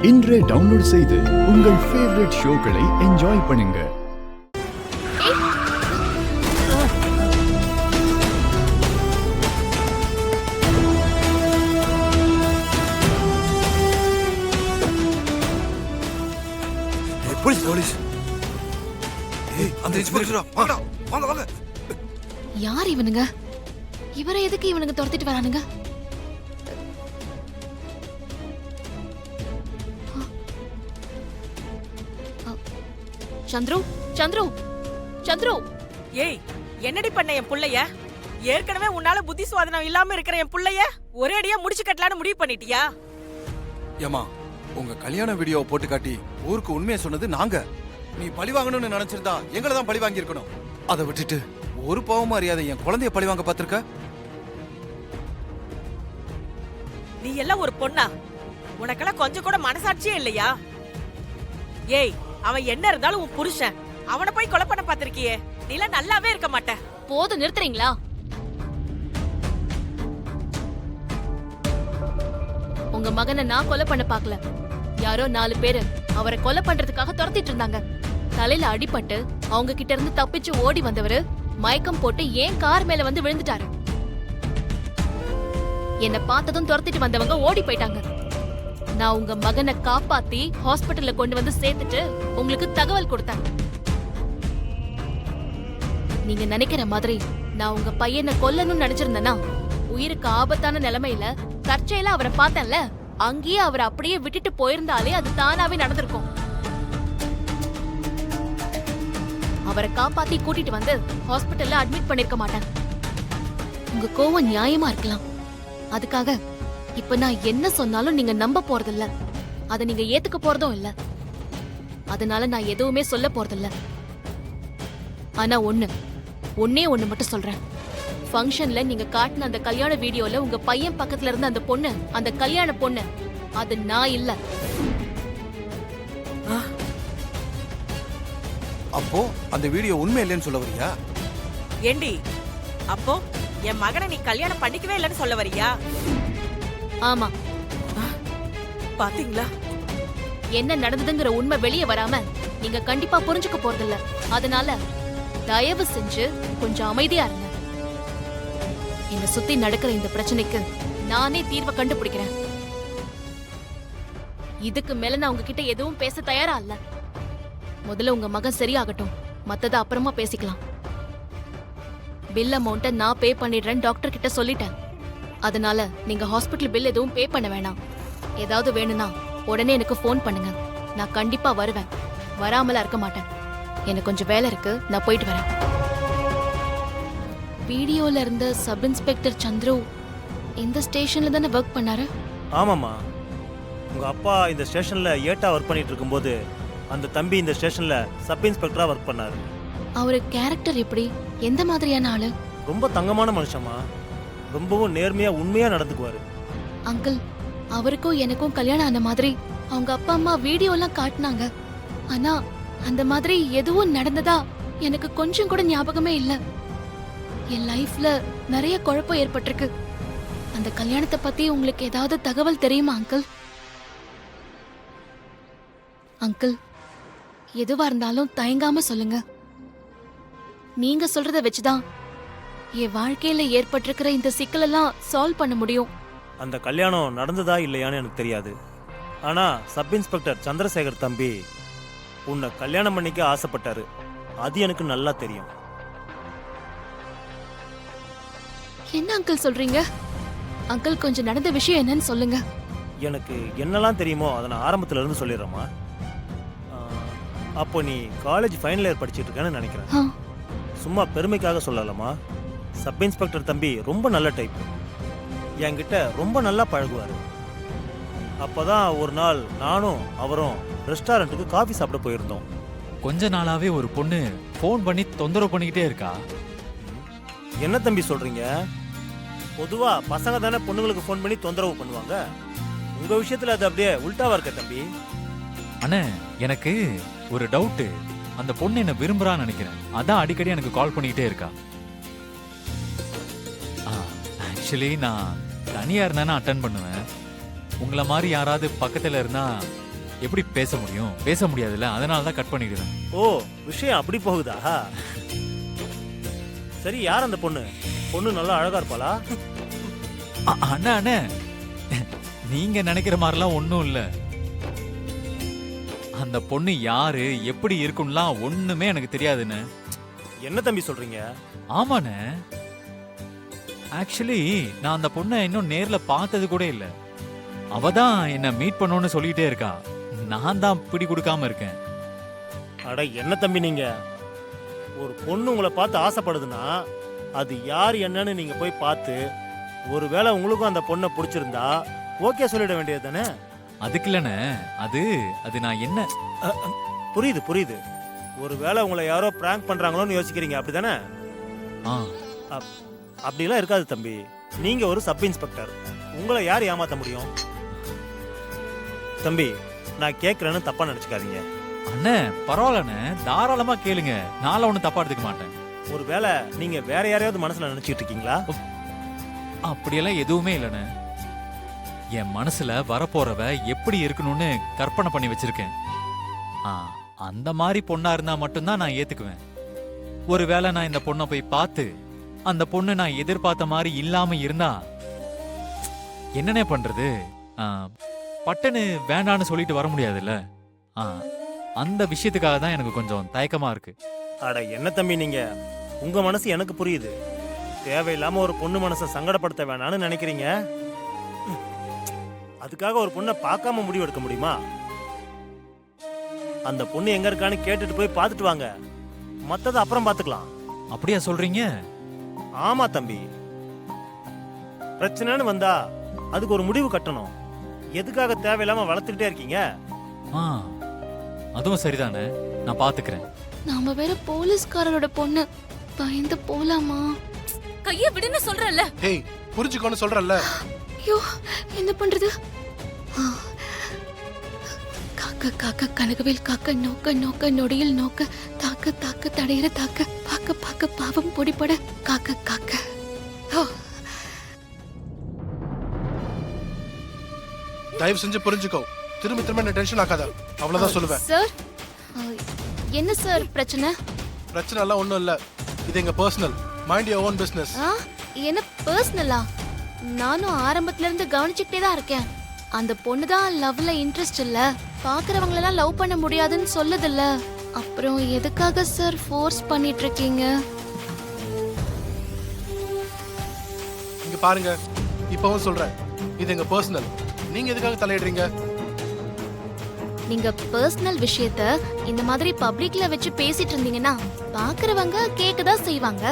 இன்றே டவுன்லோட் செய்து உங்கள் ஃபேவரட் ஷோக்களை என்ஜாய் பண்ணுங்க. Police police. ஏய் அந்த இன்ஸ்பெக்டரா வாடா வாங்க வாங்க. யார் இவனுங்க? இவரை எதுக்கு இவனுங்க துரத்திட்டு வரானுங்க? சந்துரு சந்துரு சந்துரு. ஏய் என்னடி பண்ண என் புள்ளைய? ஏற்கனவே உன்னால புத்தி சுவாதனம் இல்லாம இருக்கிற என் புள்ளைய ஒரே அடியா முடிச்சு கட்டலான்னு முடிவு பண்ணிட்டியா? ஏமா உங்க கல்யாண வீடியோவை போட்டு காட்டி ஊருக்கு உண்மையை சொன்னது நாங்க. நீ பழி வாங்கணும்னு நினைச்சிருந்தா எங்களை தான் பழி வாங்கி இருக்கணும். அதை விட்டுட்டு ஒரு பாவமும் அறியாத என் குழந்தைய பழி வாங்க பாத்திருக்க. நீ எல்லாம் ஒரு பொண்ணா? உனக்கெல்லாம் கொஞ்சம் கூட மனசாட்சியே இல்லையா? ஏய் அவன் என்ன இருந்தாலும் உன் புருஷன். அவனை போய் கொலை பண்ண பாத்திருக்கியே, நீ எல்லாம் நல்லாவே இருக்க மாட்ட. போதும், நிறுத்துறீங்களா? உங்க மகனை நான் கொலை பண்ண பாக்கல. யாரோ 4 பேரு அவரை கொலை பண்றதுக்காக துரத்திட்டு இருந்தாங்க. தலையில அடிபட்டு அவங்க கிட்ட இருந்து தப்பிச்சு ஓடி வந்தவரு மயக்கம் போட்டு ஏன் கார் மேல வந்து விழுந்துட்டாரு. என்ன பார்த்ததும் துரத்திட்டு வந்தவங்க ஓடி போயிட்டாங்க. நான் உங்க மகனை காப்பாத்தி ஹாஸ்பிடல்ல கொண்டு வந்து சேர்த்துட்டு உங்களுக்கு தகவல் கொடுத்தேன். நீங்க நினைக்கிற மாதிரி நான் உங்க பையனை கொல்லணும்னு நினைச்சிருந்தேன்னா உயிருக்கு ஆபத்தான நிலைமையில தற்செயலா அவரை பார்த்தேன்ல, அங்கேயே அவரை அப்படியே விட்டுட்டு போயிருந்தாலே அது தானாவே நடந்திருக்கும். அவரை காப்பாத்தி கூட்டிட்டு வந்து ஹாஸ்பிடல்ல அட்மிட் பண்ணிருக்க மாட்டேன். உங்க கோவம் நியாயமா இருக்கலாம். அதுக்காக இப்ப நான் என்ன சொன்னாலும் நீங்க நம்ப போறதில்ல, அதை நீங்க ஏத்துக்க போறதும் இல்ல. அதனால நான் எதுவுமே சொல்ல போறதில்ல. ஆனா ஒன்னே ஒண்ணு மட்டும் சொல்றேன். ஃபங்க்ஷன்ல நீங்க காட்டின அந்த கல்யாண வீடியோல உங்க பையன் பக்கத்துல இருந்த அந்த பொண்ணு, அந்த கல்யாண பொண்ணு, அது நான் இல்ல. அப்போ அந்த வீடியோ உண்மை இல்லைன்னு சொல்ல வரியா? ஏண்டி அப்போ என் மகனை நீ கல்யாணம் பண்ணிக்கவே இல்லைன்னு சொல்ல வரியா? ஆமா. பாத்தீங்களா என்ன நடந்ததுங்கிற உண்மை வெளியே வராம நீங்க கண்டிப்பா புரிஞ்சுக்க போறதில்ல. அதனால தயவு செஞ்சு கொஞ்சம் அமைதியா இருங்க. என்ன சுத்தி நடக்கிற இந்த பிரச்சனைக்கு நானே தீர்வை கண்டுபிடிக்கிறேன். இதுக்கு மேல நான் உங்ககிட்ட எதுவும் பேச தயாரா இல்ல. முதல்ல உங்க மகன் சரியாகட்டும், மத்தத அப்புறமா பேசிக்கலாம். பில் அமௌண்ட்டை நான் பே பண்ணிடுறேன் டாக்டர் கிட்ட சொல்லிட்டேன். அதனால நீங்க ஹாஸ்பிட்டல் பில் எதுவும் பே பண்ண வேணாம். ஏதாவது வேணும்னா உடனே எனக்கு ஃபோன் பண்ணுங்க. நான் கண்டிப்பா வருவேன், வராமலா இருக்க மாட்டேன். எனக்கு கொஞ்சம் வேலை இருக்கு, நான் போயிட்டு வரேன். வீடியோல இருந்த சப் இன்ஸ்பெக்டர் சந்துரு இந்த ஸ்டேஷன்ல தானே ஒர்க் பண்ணாரு? ஆமாம்மா, உங்கள் அப்பா இந்த ஸ்டேஷனில் ஏட்டா ஒர்க் பண்ணிட்டு இருக்கும்போது அந்த தம்பி இந்த ஸ்டேஷனில் சப் இன்ஸ்பெக்டராக ஒர்க் பண்ணாரு. அவரு கேரக்டர் எப்படி, எந்த மாதிரியான ஆளு? ரொம்ப தங்கமான மனுஷம்மா, ரொம்பவும் நேர்மையாக உண்மையாக நடந்துக்குவார். அங்கிள், அவருக்கும் எனக்கும் கல்யாணம் ஆன மாதிரி அவங்க அப்பா அம்மா வீடியோலாம் காட்டினாங்க. ஆனா அந்த மாதிரி எதுவும் நடந்ததா எனக்கு கொஞ்சம் கூட ஞாபகமே இல்ல. என் லைஃப்ல நிறைய குழப்பம் ஏற்பட்டிருக்கு. அந்த கல்யாணத்தை பத்தி உங்களுக்கு ஏதாவது தகவல் தெரியுமா அங்கிள்? அங்கிள், எதுவா இருந்தாலும் தயங்காம சொல்லுங்க. நீங்க சொல்றத வச்சுதான் என் வாழ்க்கையில ஏற்பட்டிருக்கிற இந்த சிக்கலெல்லாம் சால்வ் பண்ண முடியும். அந்த கல்யாணம் நடந்ததா இல்லையான்னு எனக்கு தெரியாது. ஆனால் சப் இன்ஸ்பெக்டர் சந்திரசேகர் தம்பி உன்னை கல்யாணம் பண்ணிக்க ஆசைப்பட்டாரு, அது எனக்கு நல்லா தெரியும். என்ன அங்கிள் சொல்றீங்க? அங்கிள், கொஞ்சம் நடந்த விஷயம் என்னன்னு சொல்லுங்க. எனக்கு என்னெல்லாம் தெரியுமோ அதை நான் ஆரம்பத்துல இருந்து சொல்லிடுறேம்மா. அப்போ நீ காலேஜ் ஃபைனல் இயர் படிச்சுட்டு இருக்கேன்னு நினைக்கிறேன். சும்மா பெருமைக்காக சொல்லலாமா, சப் இன்ஸ்பெக்டர் தம்பி ரொம்ப நல்ல டைப். என்கிட்ட ரொம்ப நல்லா பழகுவார். அப்போதான் ஒரு நாள் நானும் அவரும் ரெஸ்டாரண்ட்டுக்கு காஃபி சாப்பிட போயிருந்தோம். கொஞ்ச நாளாவே ஒரு பொண்ணு ஃபோன் பண்ணி தொந்தரவு பண்ணிக்கிட்டே இருக்கா. என்ன தம்பி சொல்றீங்க? பொதுவா பசங்க தானே பொண்ணுங்களுக்கு ஃபோன் பண்ணி தொந்தரவு பண்ணுவாங்க. உங்க விஷயத்துல அது அப்படியே உல்டாவா இருக்க தம்பி. அண்ணே, எனக்கு ஒரு டவுட்டு. அந்த பொண்ணு என்ன விரும்புறான்னு நினைக்கிறேன். அதான் அடிக்கடி எனக்கு கால் பண்ணிக்கிட்டே இருக்கா. ஆக்சுவலி நான் தனியா இருந்தானே அட்டன் பண்ணுவேன். உங்களை மாதிரி யாராவது பக்கத்துல இருந்தா எப்படி பேச முடியும்? பேச முடியாதுல்ல, அதனால தான் கட் பண்ணிடுறேன். ஓ, விஷயம் அப்படி போகுதா? சரி, யார் அந்த பொண்ணு? பொண்ணு நல்லா அழகா இருப்பாளா? அண்ணா அண்ணே, நீங்க நினைக்கிற மாதிரிலாம் ஒன்றும் இல்லை. அந்த பொண்ணு யாரு, எப்படி இருக்கும்லாம் ஒண்ணுமே எனக்கு தெரியாதுன்னு. என்ன தம்பி சொல்றீங்க? ஆமாண்ணே, ஆக்சுவலி நான் அந்த பொண்ணை இன்னும் நேர்ல பார்த்தது கூட இல்லை. அவ தான் என்ன மீட் பண்ணணும்னு சொல்லிட்டே இருக்கா. நான் தான் பிடி கொடுக்காம இருக்கேன். அட என்ன தம்பி நீங்க, ஒரு பொண்ணு உங்களை பார்த்து ஆசைப்படுதுன்னா அது யார் என்னன்னு நீங்க போய் பார்த்து ஒருவேளை உங்களுக்கும் அந்த பொண்ணை பிடிச்சிருந்தா ஓகே சொல்லிட வேண்டியது தானே? அதுக்கு இல்லைண்ணே, அது நான் என்ன. புரியுது புரியுது. ஒருவேளை உங்களை யாரோ பிராங்க் பண்றாங்களோன்னு யோசிக்கிறீங்க, அப்படிதானே? ஆ, அப்படிலாம் இருக்காது தம்பி. நீங்க ஒரு சப் இன்ஸ்பெக்டர், உங்களை யார் ஏமாத்த முடியும்? தம்பி, நான் கேட்கறேன்னு தப்பா நினைச்சுக்காதீங்க. அண்ணே பரவாயில்லண்ணே, தாராளமா கேளுங்க. நான்லாம் ஒன்றும் தப்பா எடுத்துக்க மாட்டேன். ஒருவேளை நீங்க வேற யாரையாவது மனசுல நினைச்சிட்டு இருக்கீங்களா? அப்படியெல்லாம் எதுவுமே இல்லைண்ணே. என் மனசுல வரப்போறவ எப்படி இருக்கணும்னு கற்பனை பண்ணி வச்சிருக்கேன். அந்த மாதிரி பொண்ணா இருந்தா மட்டும்தான் நான் ஏத்துக்குவேன். ஒருவேளை நான் இந்த பொண்ணை போய் பார்த்து அந்த பொண்ணு நான் எதிர்பார்த்த மாதிரி இல்லாம இருந்தா என்னனே பண்றது? பட்டனு வேண்டான்னு சொல்லிட்டு வர முடியாதுல்ல. அந்த விஷயத்துக்காக தான் எனக்கு கொஞ்சம் தயக்கமா இருக்கு. அட என்ன தம்பி நீங்க, உங்க மனசு எனக்கு புரியுது. தேவையில்லாம ஒரு பொண்ணு மனசை சங்கடப்படுத்த வேணாம்னு நினைக்கிறீங்க. அதுக்காக ஒரு பொண்ணை பார்க்காம முடிவு எடுக்க முடியுமா? அந்த பொண்ணு எங்க இருக்கான்னு கேட்டுட்டு போய் பார்த்துட்டு வாங்க, மத்தத அப்புறம் பார்த்துக்கலாம். அப்படியா சொல்றீங்க? ஆமா தம்பி, பிரச்சனைன்னு வந்தா அதுக்கு ஒரு முடிவு கட்டணும். எதுக்காக தேவையில்லாம வளர்த்துக்கிட்டே இருக்கீங்க? அதுவும் சரிதானே, நான் பாத்துக்கிறேன். நாம வேற போலீஸ்காரரோட பொண்ணு, பயந்து போலாமா? கைய விடுன்னு சொல்றல்ல. ஹேய், புரிஞ்சுக்கோன்னு சொல்றல்ல. ஐயோ, என்ன பண்றது? காக்க காக்க கனகவேல் காக்க, நோக்க நோக்க நொடியில் நோக்க, தாக்க தாக்க தடையிற தாக்க, பாக்க பாக்க பாவம் பொடிப்பட காக்க காக்க. தயவு செஞ்சு புரிஞ்சுக்கோ. திரும்ப திரும்ப என்ன டென்ஷன் ஆக்காத, அவ்வளவுதான் சொல்லுவேன். சார், என்ன சார் பிரச்சனை? பிரச்சனை எல்லாம் ஒண்ணும் இல்ல. இது எங்க personal. Mind your own business. என்ன பர்சனலா? நானும் ஆரம்பத்துல இருந்து கவனிச்சுக்கிட்டே தான் இருக்கேன். அந்த பொண்ணு தான் லவ்ல இன்ட்ரெஸ்ட் இல்ல, பாக்குறவங்களெல்லாம் லவ் பண்ண முடியாதுன்னு சொல்லுதுல்ல. அப்புறம் எதுக்காக சார் ஃபோர்ஸ் பண்ணிட்டு இருக்கீங்க? இங்க பாருங்க, இப்பவும் சொல்றேன், இது எங்க பர்சனல். நீங்க எதுக்காக தலையிடுறீங்க? நீங்க பர்சனல் விஷயத்த இந்த மாதிரி பப்ளிக்ல வச்சு பேசிட்டு இருந்தீங்கன்னா பாக்குறவங்க கேட்கதான் செய்வாங்க.